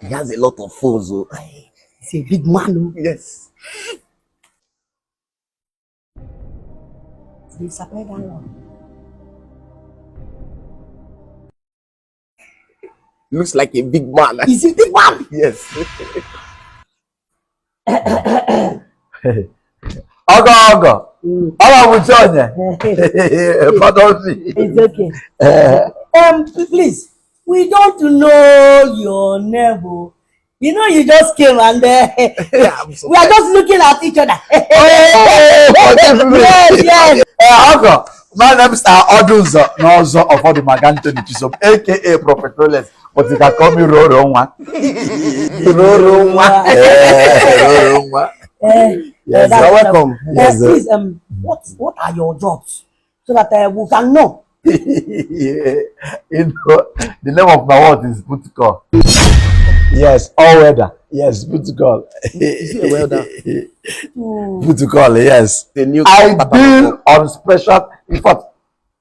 He has a lot of foes. Oh. He's a big man. Oh. Yes. He's a big man. Looks like a big man. He's a big man. Yes. Ogo. It's okay. Please, we don't know your neighbor. You know, you just came and we are just looking at each other. Yes. Ogo, my name is Odunzo, Nozo of the Maganto, aka Prophet Rolex, but you can call me Roroma. Yes, you're welcome. Yes, please, what are your jobs? So that we can know. You know, the name of my word is Putuko. Yes, all weather. Yes, Putuko. Is he a welder? Putuko, yes. The new I deal on special. In fact,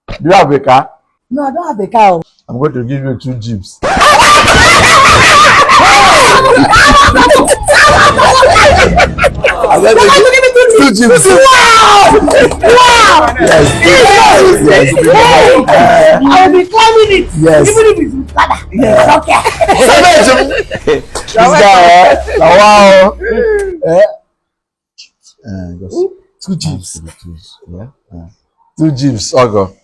do you have a car? No, I don't have a car. I'm going to give you 2 jeeps. I'm going to give you 2 jeeps. Wow! Yes. I'll be climbing it. Yes. Even if it's ladder. Yes. Okay. This guy, wow. 2 jeeps. 2 jeeps, Ogo.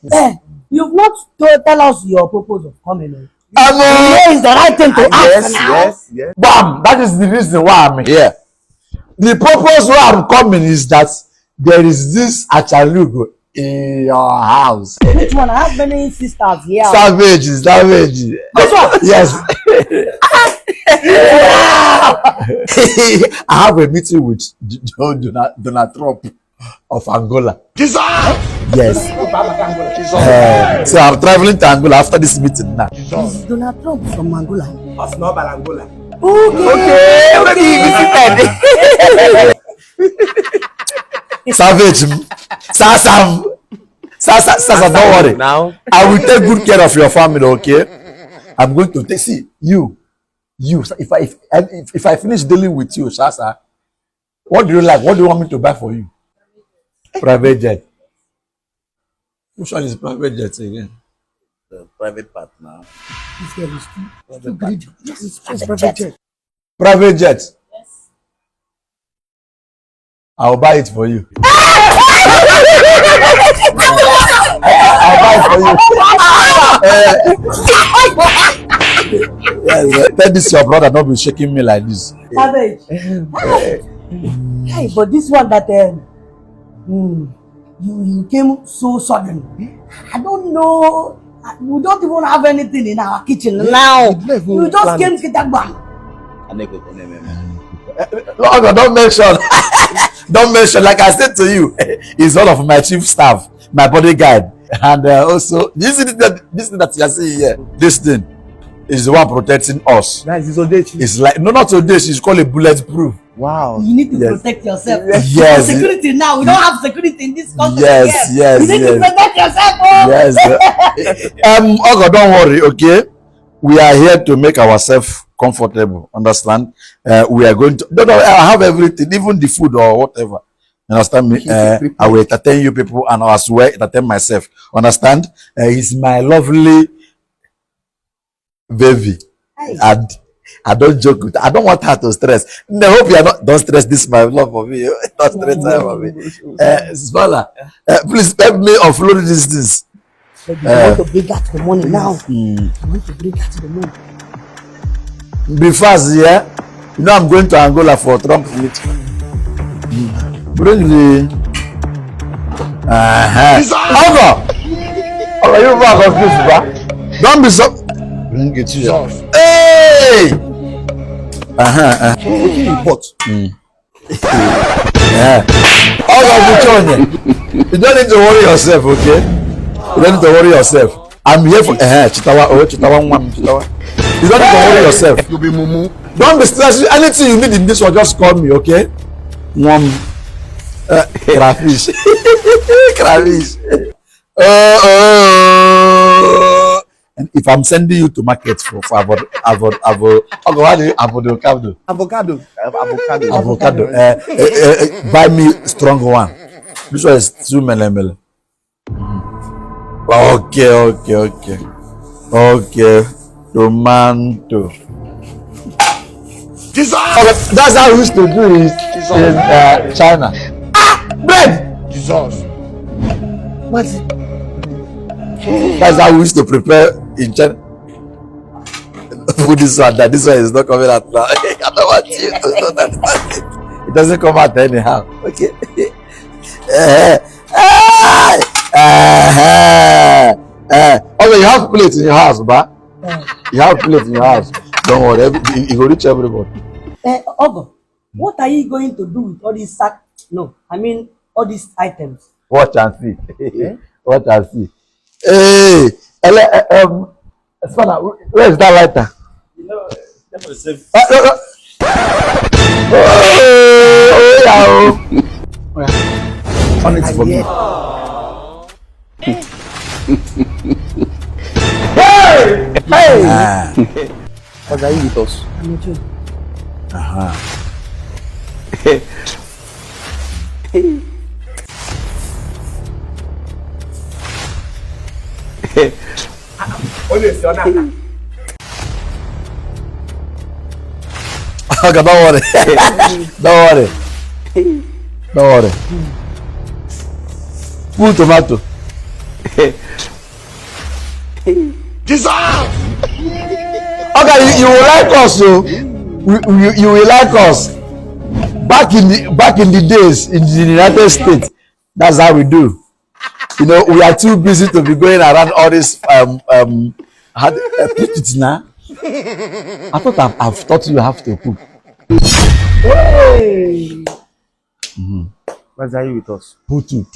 You've not tell us your purpose of coming. Where is the right thing to ask now? Yes. Bam! That is the reason why I'm here. The purpose why I'm coming is that there is this achalugo in your house. Which one? I have many sisters here. Savage. This one? Yes. I have a meeting with Donald Trump of Angola. Yes. So I'm traveling to Angola after this meeting now. This is Donald Trump from Angola. Of Northern Angola. Okay. Savage. Sasa, don't worry. Now I will take good care of your family, okay? I'm going to take, see, you. If I finish dealing with you, Sasa, what do you like? What do you want me to buy for you? Private jet. Which one is private jet again? the private part now. This girl is too greedy. Yes, it's Private jet. Private jet. Yes. I'll buy it for you. I'll buy it for you. Yes, tell this your brother not be shaking me like this. Savage. Hey, but this one that you came so sudden. I don't know. We don't even have anything in our kitchen now. You just came to that one. Lord, don't mention. Don't mention. Like I said to you, he's one of my chief staff, my bodyguard, and also this thing that you are seeing here. This thing is the one protecting us. Nice, it's Odechi. It's like no, not Odechi. It's called a bulletproof. Wow. You need to protect yourself. Yes. Security now. We don't have security in this country. Yes. You need to protect yourself. Oh. Yes. Ogo, don't worry. Okay, we are here to make ourselves comfortable. Understand? We are going to. No, I have everything, even the food or whatever. Understand me? I will entertain you people, and I as well entertain myself. Understand? He's my lovely baby, and I don't joke with her. I don't want her to stress. I hope you are not. Don't stress this, my love for me. Don't stress her for me. Smaller, please help me offload these things. You want to bring her to the money now. You want to bring her to the money. Be fast, yeah. You know I'm going to Angola for Trump meeting. Bring the. Ogo, you back of this, bro. Don't be so. Bring it here. Hey! What? Yeah. Ogo, you don't need to worry yourself, okay? You don't need to worry yourself. I'm here for Chitawa. You don't need to worry yourself. You be mumu. Don't be stressed. Anything you need in this one, just call me, okay? Crayfish. Crayfish. And if I'm sending you to market for avocado, buy me strong one. This one is 2 ml. Okay. Tomato. Jesus! Okay, that's how we used to do it in China. Bread! Jesus. What? That's how we used to prepare in China. Put this one, that this one is not coming out now. I don't want you to understand it. It doesn't come out anyhow. Okay. Okay, you have plate in your house, ba? You have plate in your house. Don't worry, it will reach everybody. Ogo, what are you going to do with all these all these items? Watch and see. Watch and see. Hey, Spanner, where is that lighter? You know, that was the same. On it for me. Hey! What are you with us? I'm with you. Okay, don't worry. Don't worry. Full tomato. Jesus! Okay, you will like us, so you will like us. Back in the days in the United States, that's how we do. You know, we are too busy to be going around all this put it now. I thought I've taught you how to cook. Hey! What are you with us? Put two.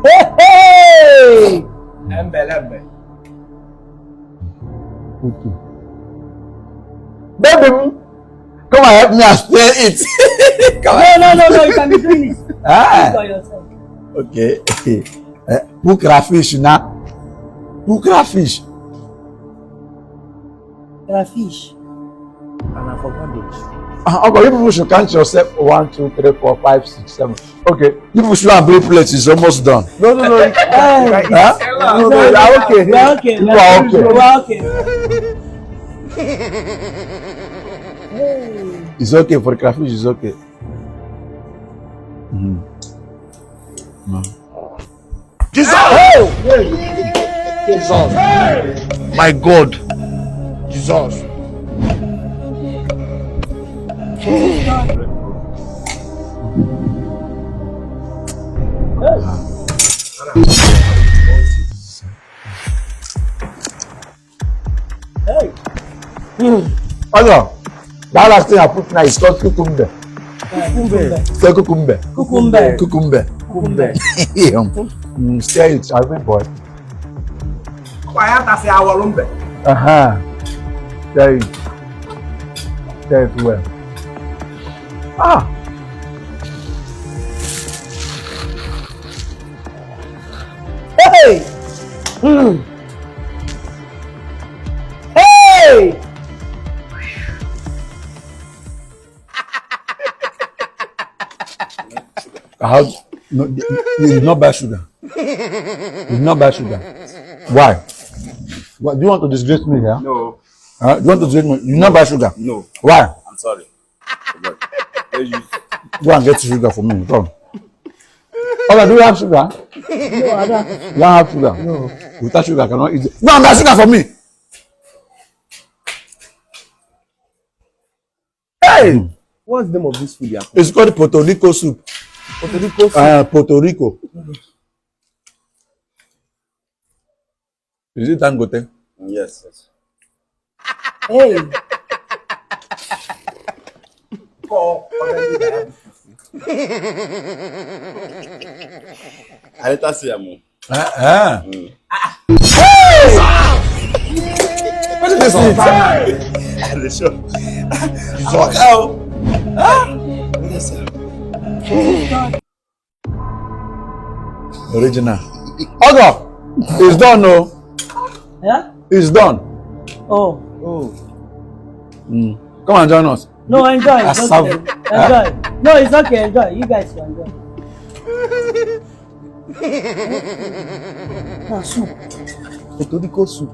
Hey! Embe. Put two. Baby, come and help me and stir it. No, you can be doing it. Do it by yourself. Okay. Cook crayfish now. Cook crayfish. Crayfish. And avocado. Okay, you people should count yourself 1, 2, 3, 4, 5, 6, 7. Okay, you people should have bring plates. It's almost done. No. Huh? No, you are okay. We are okay. You are okay. We are okay. It's okay for the crayfish. It's okay. Jesus! Jesus! My God. Jesus! Oh no, that last thing I put now is called cucumber. Say cucumber. Stir it, I mean, boy. Stir it well. Hey! Hey! No, you did not buy sugar. You did not buy sugar. Why? What, do you want to disgrace me here? No. Do you want to disgrace me? You did not buy sugar. No. Why? I'm sorry. Go and get sugar for me. Come. Okay, do you have sugar? No, I don't. You don't have sugar? No. Without sugar, I cannot eat it. Go and get sugar for me. Hey! What's the name of this food? It's called Puerto Rico soup. Puerto Rico. Puerto Rico. Is it Dangote? Yes. Hey! I let us see you. What is this? The show. Original. Ogo, it's done, no. Yeah? It's done. Oh. Come and join us. No, enjoy. It's As okay. serve- Enjoy. No, it's okay. Enjoy. You guys can enjoy. Now, soup. Odiko soup.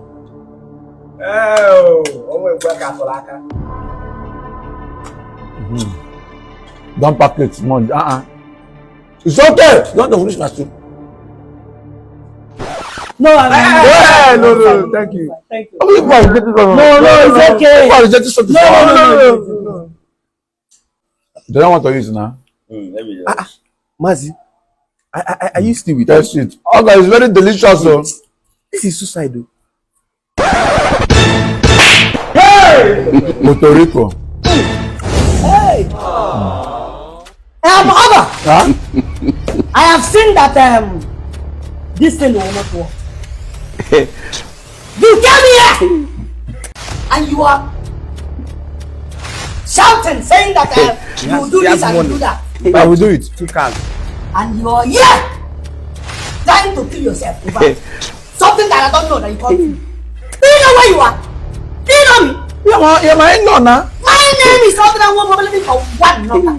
Don't pack it small. It's okay. Don't finish my soup. No, No, thank you. Thank you. No, it's okay. No. No. They don't want to use it now. Let me just. Mazi, are you still with That's us? it. Okay, it's very delicious though. This is suicide though. Puerto Rico. Hey. Abba, Huh? I have seen that this thing will not work. You came here and you are shouting, saying that you will do this and you do that, I will do it. Too calm. and you are here trying to kill yourself over something that I don't know that you call me. Do you know where you are? Do you know me? You're my in-law now. My name is Odira Nwobu for one number.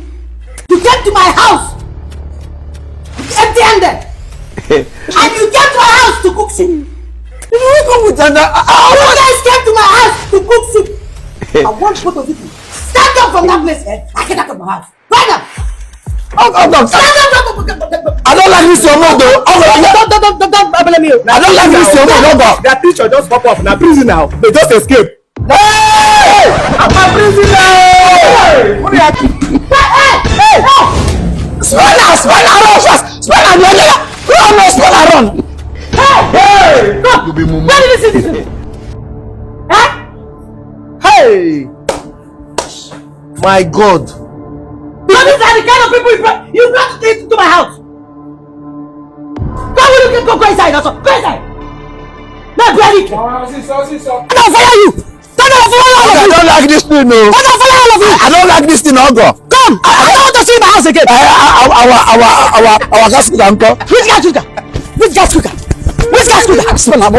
You came to my house empty-handed, and you came to my house to cook soup. You come with that. You guys came to my house to cook soup. I want both of you to stand up from that place and get out of my house. Right now. Stand up. I don't like this your mouth though. Don't blame me. I don't like this your mouth. Their picture just pop up. Now prison now. They just escape. Hey! I'm a prisoner. Hey! Spell around fast. Spell around. Spell around. Hey! Come. Where did you see this? Huh? Hey! My God. So these are the kind of people you brought to my house. Go inside also. Go inside. No, bloody. No, fire you. I don't like this thing, no. I don't like this thing, Ogo. Come. I don't want to see my house again. Our gas cooker, uncle. Which gas cooker? Which gas cooker? Which gas cooker? Smell am.